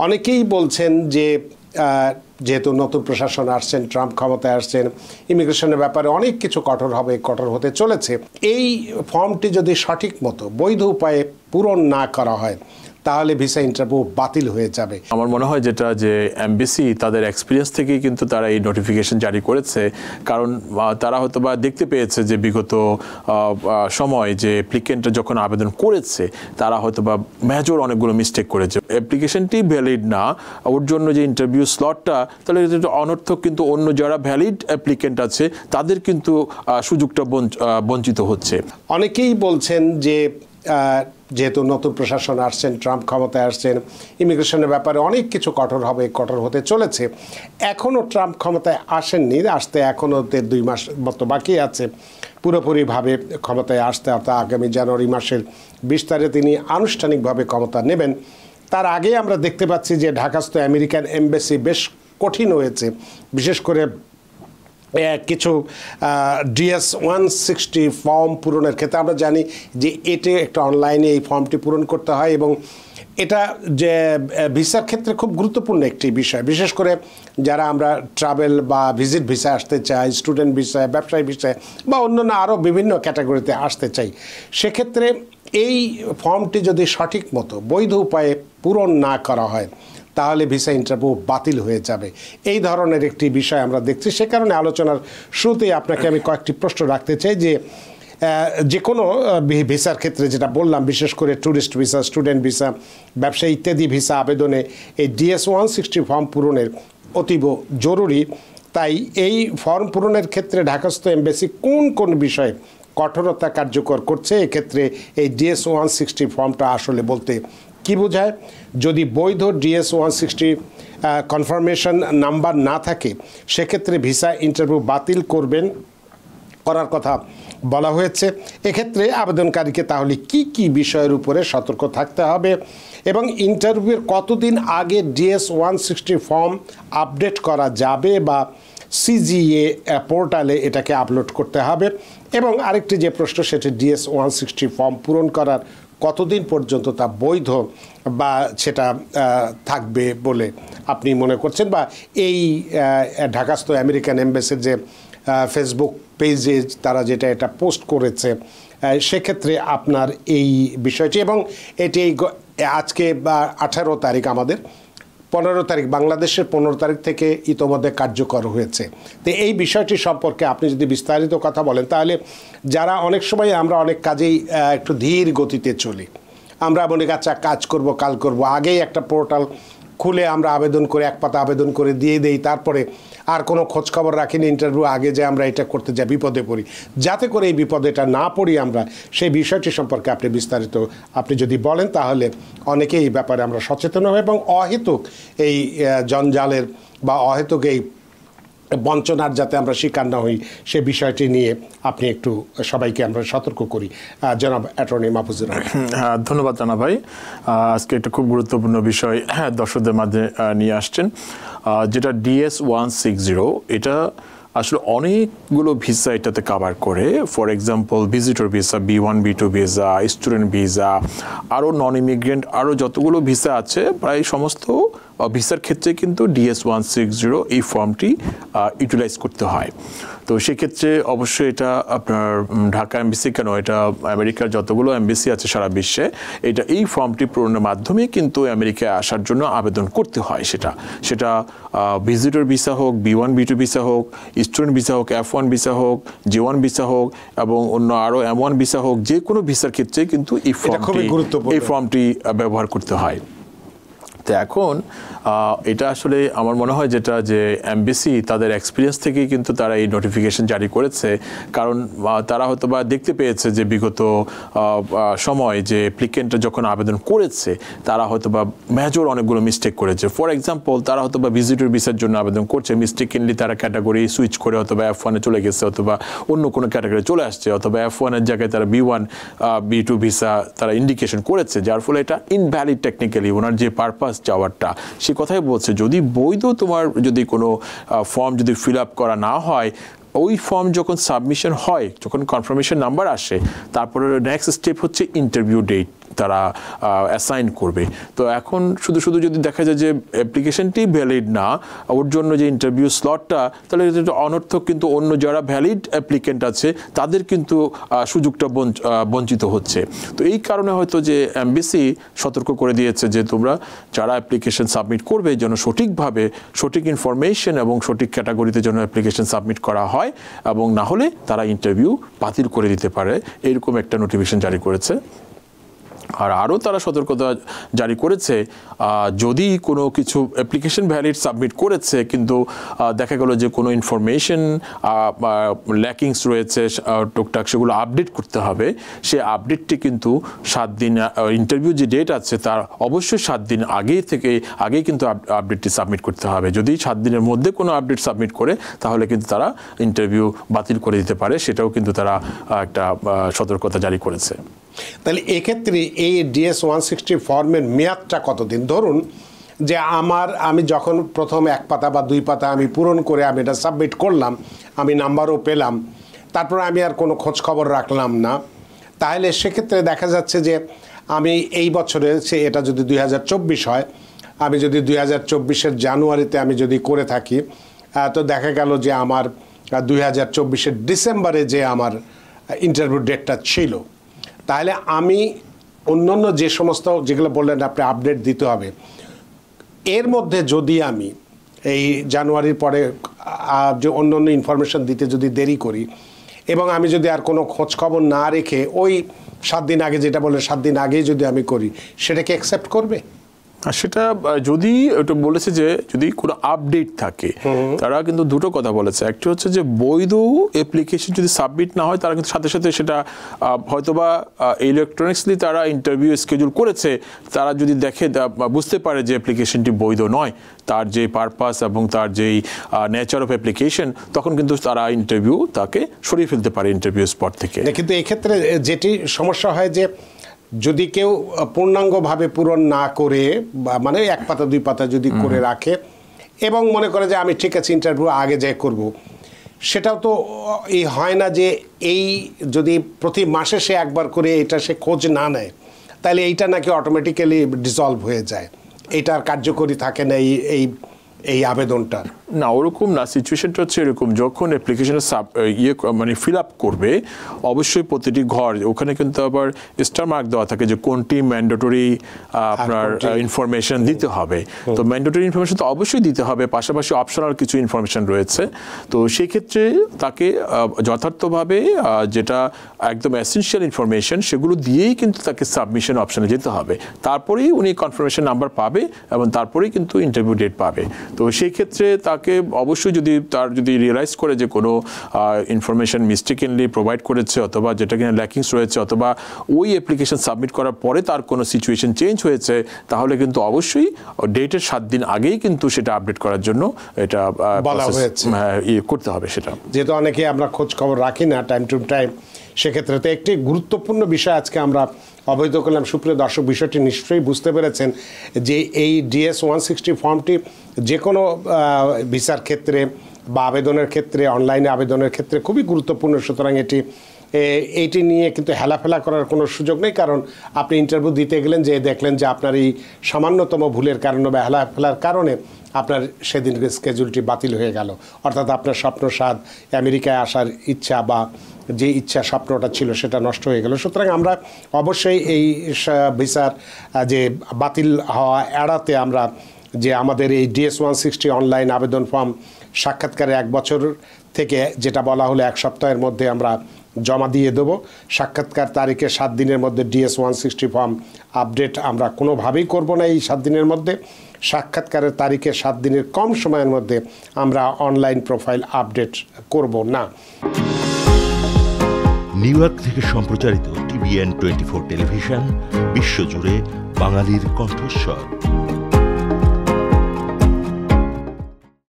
অনেকেই বলছেন যে যেহেতু নতুন প্রশাসন আসছেন, ট্রাম্প ক্ষমতায় আসছেন, ইমিগ্রেশনের ব্যাপারে অনেক কিছু কঠোর হবে, কঠোর হতে চলেছে। এই ফর্মটি যদি সঠিক মতো বৈধ উপায়ে পূরণ না করা হয় তাহলে ভিসা ইন্টারভিউ বাতিল হয়ে যাবে। আমার মনে হয় যেটা যে এমবিসি তাদের এক্সপিরিয়েন্স থেকেই কিন্তু তারা এই নোটিফিকেশন জারি করেছে, কারণ তারা হয়তো বা দেখতে পেয়েছে যে বিগত সময় যে অ্যাপ্লিকেন্টরা যখন আবেদন করেছে তারা হয়তো বা মেজর অনেকগুলো মিস্টেক করেছে। অ্যাপ্লিকেশনটি ভ্যালিড না, ওর জন্য যে ইন্টারভিউ স্লটটা তাহলে এটা অনর্থক, কিন্তু অন্য যারা ভ্যালিড অ্যাপ্লিকেন্ট আছে তাদের কিন্তু সুযোগটা বঞ্চিত হচ্ছে। অনেকেই বলছেন যে যেহেতু নতুন প্রশাসন আসছেন, ট্রাম্প ক্ষমতায় আসছেন, ইমিগ্রেশনের ব্যাপারে অনেক কিছু কঠোর হবে, কঠোর হতে চলেছে। এখনও ট্রাম্প ক্ষমতায় আসেননি, আসতে এখনও 2 মাস মতো বাকি আছে পুরোপুরিভাবে ক্ষমতায় আসতে, অর্থাৎ আগামী জানুয়ারি মাসের 20 তারিখে তিনি আনুষ্ঠানিকভাবে ক্ষমতা নেবেন। তার আগে আমরা দেখতে পাচ্ছি যে ঢাকাস্থ আমেরিকান এমবাসি বেশ কঠিন হয়েছে, বিশেষ করে কিছু DS-160 ফর্ম পূরণের ক্ষেত্রে। আমরা জানি যে এটা একটা অনলাইনে এই ফর্মটি পূরণ করতে হয় এবং এটা যে ভিসার ক্ষেত্রে খুব গুরুত্বপূর্ণ একটি বিষয়, বিশেষ করে যারা আমরা ট্রাভেল বা ভিজিট ভিসা আসতে চাই, স্টুডেন্ট ভিসায়, ব্যবসায়ী ভিসায় বা অন্যান্য আরও বিভিন্ন ক্যাটাগরিতে আসতে চাই, সেক্ষেত্রে এই ফর্মটি যদি সঠিক মতো বৈধ উপায়ে পূরণ না করা হয় তাহলে ভিসা ইন্টারভিউ বাতিল হয়ে যাবে। এই ধরনের একটি বিষয় আমরা দেখছি। সে কারণে আলোচনার শুরুতেই আপনাকে আমি কয়েকটি প্রশ্ন রাখতে চাই যে যে কোনো ভিসার ক্ষেত্রে যেটা বললাম, বিশেষ করে ট্যুরিস্ট ভিসা, স্টুডেন্ট ভিসা, ব্যবসা ইত্যাদি ভিসা আবেদনে এই DS-160 ফর্ম পূরণের অতীব জরুরি। তাই এই ফর্ম পূরণের ক্ষেত্রে ঢাকাস্থ এমবাসি কোন কোন বিষয়ে কঠোরতা কার্যকর করছে, এক্ষেত্রে এই DS-160 ফর্মটা আসলে বলতে কি বোঝায়, যদি বৈধ DS-160 কনফার্মেশন নাম্বার না থাকে সেক্ষেত্রে ভিসা ইন্টারভিউ বাতিল করার কথা বলা হয়েছে। এক্ষেত্রে আবেদনকারীকে তাহলে কি কি বিষয়ের উপরে সতর্ক থাকতে হবে এবং ইন্টারভিউয়ের কতদিন আগে DS-160 ফর্ম আপডেট করা যাবে বা CGA পোর্টালে এটাকে আপলোড করতে হবে, এবং আরেকটি যে প্রশ্ন সেটি DS-160 ফর্ম পূরণ করার কতদিন পর্যন্ত তা বৈধ বা সেটা থাকবে বলে আপনি মনে করছেন, বা এই ঢাকাস্থ আমেরিকান এমবাসির যে ফেসবুক পেজে তারা যেটা এটা পোস্ট করেছে সেক্ষেত্রে আপনার এই বিষয়টি, এবং এটি আজকে 18 তারিখ, আমাদের 15 তারিখ, বাংলাদেশের 15 তারিখ থেকে ইতোমধ্যে কার্যকর হয়েছে। তো এই বিষয়টি সম্পর্কে আপনি যদি বিস্তারিত কথা বলেন, তাহলে যারা অনেক সময় আমরা অনেক কাজেই একটু ধীর গতিতে চলি, আমরা মনে কাছে কাজ করব, কাল করব, আগেই একটা পোর্টাল খুলে আমরা আবেদন করে এক পাতা আবেদন করে দিয়ে দেই, তারপরে আর কোনো খোঁজখবর রাখিনি ইন্টারভিউ আগে যে আমরা এটা করতে যাই বিপদে পড়ি। যাতে করে এই বিপদেটা না পড়ি আমরা, সেই বিষয়টি সম্পর্কে আপনি বিস্তারিত আপনি যদি বলেন তাহলে অনেকেই এই ব্যাপারে আমরা সচেতন হব এবং অহেতুক এই জঞ্জালের বা অহেতুক এই বঞ্চনার যাতে আমরা শিকার না হই সে বিষয়টি নিয়ে আপনি একটু সবাইকে আমরা সতর্ক করি। জনাব অ্যাটর্নি মাহফুজুর রহমান। হ্যাঁ, ধন্যবাদ জানা ভাই। আজকে একটা খুব গুরুত্বপূর্ণ বিষয় দর্শকদের মাঝে নিয়ে আসছেন, যেটা DS-160। এটা আসলে অনেকগুলো ভিসা এটাতে কাভার করে। For example visitor visa, B1 B2 visa, student visa, আরও নন ইমিগ্রেন্ট আরও যতগুলো ভিসা আছে প্রায় সমস্ত ভিসার ক্ষেত্রে কিন্তু DS-160 এই ফর্মটি ইউটিলাইজ করতে হয়। তো সেক্ষেত্রে অবশ্যই এটা আপনার ঢাকা এমবিসি কেন, এটা আমেরিকার যতগুলো এমবিসি আছে সারা বিশ্বে, এটা এই ফর্মটি পূরণের মাধ্যমে কিন্তু আমেরিকায় আসার জন্য আবেদন করতে হয়। সেটা ভিজিটর ভিসা হোক, B1 B2 ভিসা হোক, স্টুডেন্ট ভিসা হোক, F1 ভিসা হোক, J1 ভিসা হোক এবং অন্য আরও M1 ভিসা হোক, যে কোনো ভিসার ক্ষেত্রে কিন্তু এই ফর্মটি ব্যবহার করতে হয়। তো এখন এটা আসলে আমার মনে হয় যেটা যে এমবিসি তাদের এক্সপিরিয়েন্স থেকেই কিন্তু তারা এই নোটিফিকেশন জারি করেছে, কারণ তারা হয়তো বা দেখতে পেয়েছে যে বিগত সময় যে অ্যাপ্লিকেন্টরা যখন আবেদন করেছে তারা হয়তো বা মেজর অনেকগুলো মিস্টেক করেছে। ফর এক্সাম্পল, তারা হয়তো বা ভিজিটর ভিসার জন্য আবেদন করছে, মিস্টেকলি তারা ক্যাটাগরি সুইচ করে অথবা F1-এ চলে গেছে অথবা অন্য কোনো ক্যাটাগরি চলে আসছে, অথবা F1-এর জায়গায় তারা B1 B2 ভিসা তারা ইন্ডিকেশন করেছে, যার ফলে এটা ইনভ্যালিড টেকনিক্যালি। ওনার যে পারপাস যাওয়ারটা সে কথাই বলছে, যদি বৈধ তোমার যদি কোনো ফর্ম যদি ফিল আপ করা না হয়, ওই ফর্ম যখন সাবমিশন হয়, যখন কনফার্মেশন নাম্বার আসে, তারপরে নেক্সট স্টেপ হচ্ছে ইন্টারভিউ ডেট। তারা অ্যাসাইন করবে। তো এখন শুধু শুধু যদি দেখা যায় যে অ্যাপ্লিকেশনটি ভ্যালিড না, ওর জন্য যে ইন্টারভিউ স্লটটা, তাহলে এটা অনর্থক, কিন্তু অন্য যারা ভ্যালিড অ্যাপ্লিকেন্ট আছে তাদের কিন্তু সুযোগটা বঞ্চিত হচ্ছে। তো এই কারণে হয়তো যে এমবিসি সতর্ক করে দিয়েছে যে তোমরা যারা অ্যাপ্লিকেশন সাবমিট করবে যেন সঠিকভাবে সঠিক ইনফরমেশন এবং সঠিক ক্যাটাগরিতে যেন অ্যাপ্লিকেশন সাবমিট করা হয়, এবং না হলে তারা ইন্টারভিউ বাতিল করে দিতে পারে, এরকম একটা নোটিফিকেশন জারি করেছে। আর আরও তারা সতর্কতা জারি করেছে, যদি কোনো কিছু অ্যাপ্লিকেশন ভ্যালিড সাবমিট করেছে কিন্তু দেখা গেল যে কোনো ইনফরমেশন ল্যাকিংস রয়েছে টুকটাক, সেগুলো আপডেট করতে হবে। সে আপডেটটি কিন্তু 7 দিন, ইন্টারভিউ যে ডেট আছে তার অবশ্যই 7 দিন আগেই কিন্তু আপডেটটি সাবমিট করতে হবে। যদি 7 দিনের মধ্যে কোনো আপডেট সাবমিট করে তাহলে কিন্তু তারা ইন্টারভিউ বাতিল করে দিতে পারে, সেটাও কিন্তু তারা একটা সতর্কতা জারি করেছে। তাহলে এক্ষেত্রে এই DS 160 ফর্মের মেয়াদটা কতদিন? ধরুন যে আমি যখন প্রথম 1 পাতা বা 2 পাতা আমি পূরণ করে আমি এটা সাবমিট করলাম, আমি নাম্বারও পেলাম, তারপর আমি আর কোনো খোঁজ খবর রাখলাম না, তাহলে সেক্ষেত্রে দেখা যাচ্ছে যে আমি এই বছরে এটা যদি 2024 হয়, আমি যদি 2024-এর জানুয়ারিতে আমি যদি করে থাকি, তো দেখা গেল যে আমার 2024-এর ডিসেম্বরে যে আমার ইন্টারভিউ ডেটটা ছিল, তাহলে আমি অন্যান্য যে সমস্ত যেগুলো বললেন আপনি আপডেট দিতে হবে, এর মধ্যে যদি আমি এই জানুয়ারির পরে যে অন্যান্য ইনফরমেশন দিতে যদি দেরি করি এবং আমি যদি আর কোনো খোঁজ খবর না রেখে ওই 7 দিন আগে, যেটা বলে 7 দিন আগেই যদি আমি করি, সেটাকে অ্যাকসেপ্ট করবে? সেটা যদি ওটা বলেছে যে যদি কোনো আপডেট থাকে, তারা কিন্তু দুটো কথা বলেছে। একটা হচ্ছে যে বৈধ অ্যাপ্লিকেশন যদি সাবমিট না হয়, তারা কিন্তু সাথে সাথে সেটা হয়তোবা ইলেকট্রনিক্সলি তারা ইন্টারভিউ স্কেজুল করেছে, তারা যদি দেখে বুঝতে পারে যে অ্যাপ্লিকেশনটি বৈধ নয়, তার যে পারপাস এবং তার যেই নেচার অফ অ্যাপ্লিকেশন, তখন কিন্তু তারা ইন্টারভিউ তাকে সরিয়ে ফেলতে পারে ইন্টারভিউ স্পট থেকে। কিন্তু এক্ষেত্রে যেটি সমস্যা হয় যে যদি কেউ পূর্ণাঙ্গভাবে পূরণ না করে, মানে 1 পাতা 2 পাতা যদি করে রাখে এবং মনে করে যে আমি ঠিক আছে ইন্টারভিউ আগে যাই করব, সেটাও তো হয় না যে এই যদি প্রতি মাসে সে একবার করে এটা সে খোঁজ না নেয়, তাহলে এইটা নাকি অটোমেটিক্যালি ডিসলভ হয়ে যায়, এটার কার্যকরী থাকে না এই আবেদনটার? না, ওরকম না। সিচুয়েশনটা হচ্ছে এরকম, যখন অ্যাপ্লিকেশনে মানে ফিল আপ করবে, অবশ্যই প্রতিটি ঘর ওখানে কিন্তু আবার স্টার মার্ক দেওয়া থাকে যে কোনটি ম্যান্ডেটরি আপনার ইনফরমেশন দিতে হবে। তো ম্যান্ডেটরি ইনফরমেশন তো অবশ্যই দিতে হবে, পাশাপাশি অপশনাল কিছু ইনফরমেশন রয়েছে। তো সেই ক্ষেত্রে তাকে যথার্থভাবে যেটা একদম এসেনশিয়াল ইনফরমেশন, সেগুলো দিয়েই কিন্তু তাকে সাবমিশন অপশনে যেতে হবে। তারপরেই উনি কনফার্মেশন নাম্বার পাবে এবং তারপরেই কিন্তু ইন্টারভিউ ডেট পাবে। তো সেই ক্ষেত্রে তাকে অবশ্যই যদি রিয়েলাইজ করে যে কোনো ইনফরমেশন মিস্টেকেনলি প্রোভাইড করেছে, অথবা যেটা কিনা ল্যাকিংস রয়েছে, অথবা ওই অ্যাপ্লিকেশন সাবমিট করার পরে তার কোনো সিচুয়েশন চেঞ্জ হয়েছে, তাহলে কিন্তু অবশ্যই ডেটের 7 দিন আগেই কিন্তু সেটা আপডেট করার জন্য এটা করতে হবে। সেটা যেহেতু অনেকে আমরা খোঁজ খবর রাখি না টাইম টু টাইম, সেক্ষেত্রে তো একটি গুরুত্বপূর্ণ বিষয় আজকে আমরা অবহিত করলাম। সুপ্রিয় দর্শক, বিষয়টি নিশ্চয়ই বুঝতে পেরেছেন যে এই DS 160 ফর্মটি যে কোনো ভিসার ক্ষেত্রে বা আবেদনের ক্ষেত্রে, অনলাইনে আবেদনের ক্ষেত্রে খুবই গুরুত্বপূর্ণ। সুতরাং এইটি নিয়ে কিন্তু হেলাফেলা করার কোনো সুযোগ নেই, কারণ আপনি ইন্টারভিউ দিতে গেলেন, যে দেখলেন যে আপনার এই সামান্যতম ভুলের কারণে বা হেলাফেলার কারণে আপনার সেদিনকে স্কেজুলটি বাতিল হয়ে গেল, অর্থাৎ আপনার স্বপ্নসাদ আমেরিকায় আসার ইচ্ছা বা যে ইচ্ছা স্বপ্নটা ছিল সেটা নষ্ট হয়ে গেল। সুতরাং আমরা অবশ্যই এই ভিসার যে বাতিল হওয়া এড়াতে আমরা যে আমাদের এই DS 160 অনলাইন আবেদন ফর্ম সাক্ষাৎকারে 1 বছর থেকে যেটা বলা হলো 1 সপ্তাহের মধ্যে আমরা জমা দিয়ে দেবো। সাক্ষাৎকার তারিখে 7 দিনের মধ্যে DS 160 ফর্ম আপডেট আমরা কোনোভাবেই করব না এই 7 দিনের মধ্যে। সাক্ষাৎকারের তারিখে 7 দিনের কম সময়ের মধ্যে আমরা অনলাইন প্রোফাইল আপডেট করব না। নিউ ইয়র্ক থেকে সম্প্রচারিত TVN 24 টেলিভিশন, বিশ্বজুড়ে বাঙালির কণ্ঠস্বর।